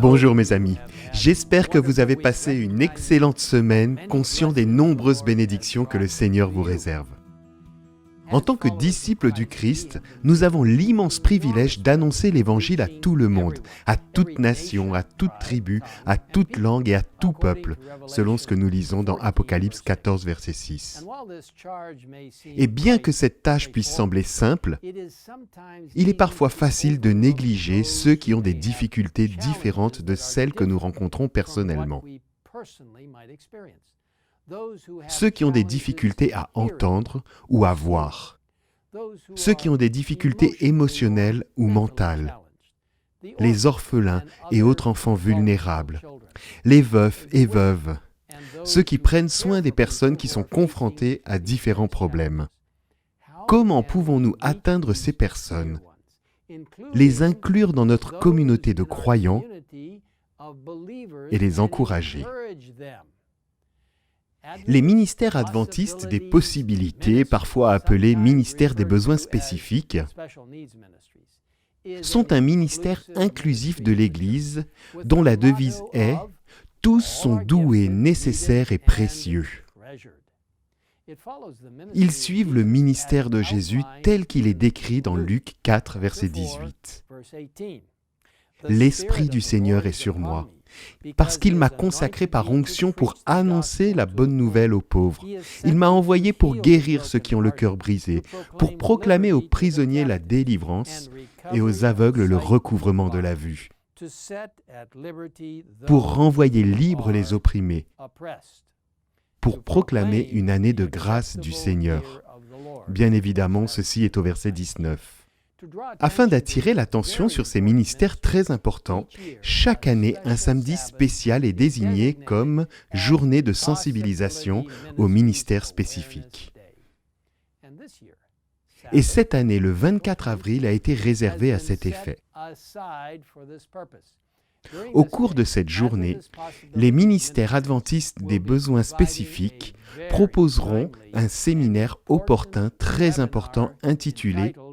Bonjour mes amis, j'espère que vous avez passé une excellente semaine conscient des nombreuses bénédictions que le Seigneur vous réserve. En tant que disciples du Christ, nous avons l'immense privilège d'annoncer l'Évangile à tout le monde, à toute nation, à toute tribu, à toute langue et à tout peuple, selon ce que nous lisons dans Apocalypse 14, verset 6. Et bien que cette tâche puisse sembler simple, il est parfois facile de négliger ceux qui ont des difficultés différentes de celles que nous rencontrons personnellement. Ceux qui ont des difficultés à entendre ou à voir. Ceux qui ont des difficultés émotionnelles ou mentales. Les orphelins et autres enfants vulnérables. Les veufs et veuves. Ceux qui prennent soin des personnes qui sont confrontées à différents problèmes. Comment pouvons-nous atteindre ces personnes, les inclure dans notre communauté de croyants et les encourager? Les ministères adventistes des possibilités, parfois appelés ministères des besoins spécifiques, sont un ministère inclusif de l'Église dont la devise est « Tous sont doués, nécessaires et précieux ». Ils suivent le ministère de Jésus tel qu'il est décrit dans Luc 4, verset 18. « L'Esprit du Seigneur est sur moi. » Parce qu'il m'a consacré par onction pour annoncer la bonne nouvelle aux pauvres. Il m'a envoyé pour guérir ceux qui ont le cœur brisé, pour proclamer aux prisonniers la délivrance et aux aveugles le recouvrement de la vue, pour renvoyer libres les opprimés, pour proclamer une année de grâce du Seigneur. Bien évidemment, ceci est au verset 19. Afin d'attirer l'attention sur ces ministères très importants, chaque année, un samedi spécial est désigné comme journée de sensibilisation aux ministères spécifiques. Et cette année, le 24 avril, a été réservé à cet effet. Au cours de cette journée, les ministères adventistes des besoins spécifiques proposeront un séminaire opportun très important intitulé «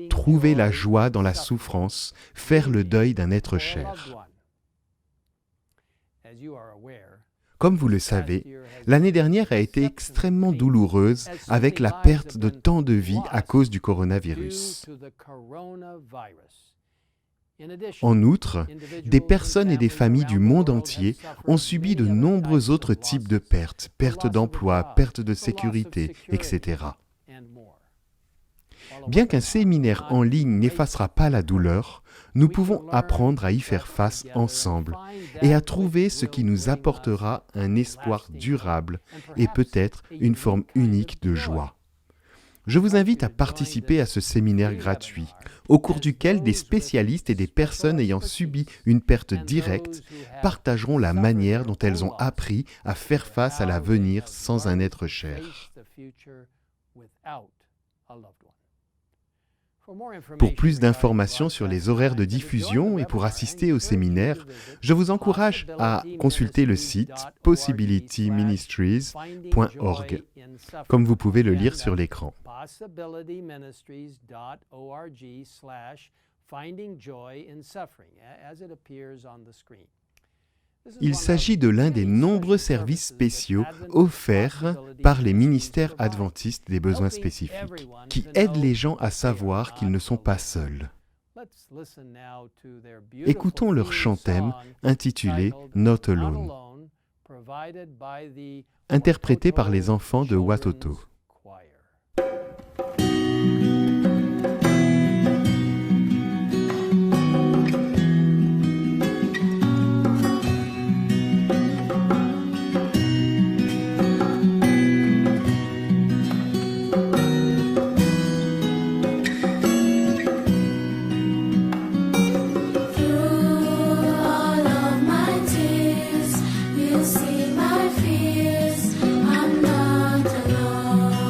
Trouver la joie dans la souffrance, faire le deuil d'un être cher ». Comme vous le savez, l'année dernière a été extrêmement douloureuse avec la perte de tant de vies à cause du coronavirus. En outre, des personnes et des familles du monde entier ont subi de nombreux autres types de pertes, pertes d'emploi, pertes de sécurité, etc. Bien qu'un séminaire en ligne n'effacera pas la douleur, nous pouvons apprendre à y faire face ensemble et à trouver ce qui nous apportera un espoir durable et peut-être une forme unique de joie. Je vous invite à participer à ce séminaire gratuit, au cours duquel des spécialistes et des personnes ayant subi une perte directe partageront la manière dont elles ont appris à faire face à l'avenir sans un être cher. Pour plus d'informations sur les horaires de diffusion et pour assister au séminaire, je vous encourage à consulter le site possibilityministries.org, comme vous pouvez le lire sur l'écran. Il s'agit de l'un des nombreux services spéciaux offerts par les ministères adventistes des besoins spécifiques, qui aident les gens à savoir qu'ils ne sont pas seuls. Écoutons leur chant-thème intitulé « Not Alone », interprété par les enfants de Watoto. See my fears, I'm not alone.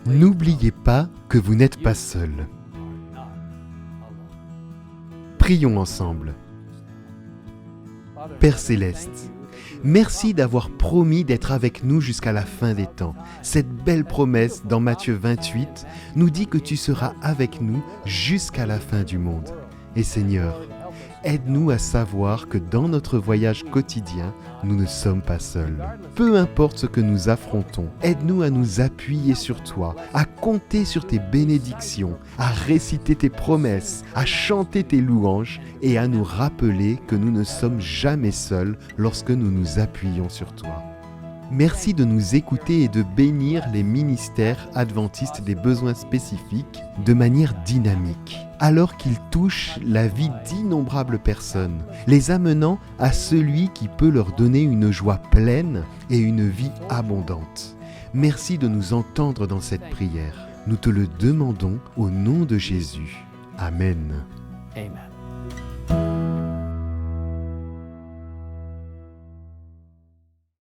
N'oubliez pas que vous n'êtes pas seul. Prions ensemble. Père Céleste, merci d'avoir promis d'être avec nous jusqu'à la fin des temps. Cette belle promesse dans Matthieu 28 nous dit que tu seras avec nous jusqu'à la fin du monde. Et Seigneur, aide-nous à savoir que dans notre voyage quotidien, nous ne sommes pas seuls. Peu importe ce que nous affrontons, aide-nous à nous appuyer sur toi, à compter sur tes bénédictions, à réciter tes promesses, à chanter tes louanges et à nous rappeler que nous ne sommes jamais seuls lorsque nous nous appuyons sur toi. Merci de nous écouter et de bénir les ministères adventistes des besoins spécifiques de manière dynamique, alors qu'ils touchent la vie d'innombrables personnes, les amenant à celui qui peut leur donner une joie pleine et une vie abondante. Merci de nous entendre dans cette prière. Nous te le demandons au nom de Jésus. Amen. Amen.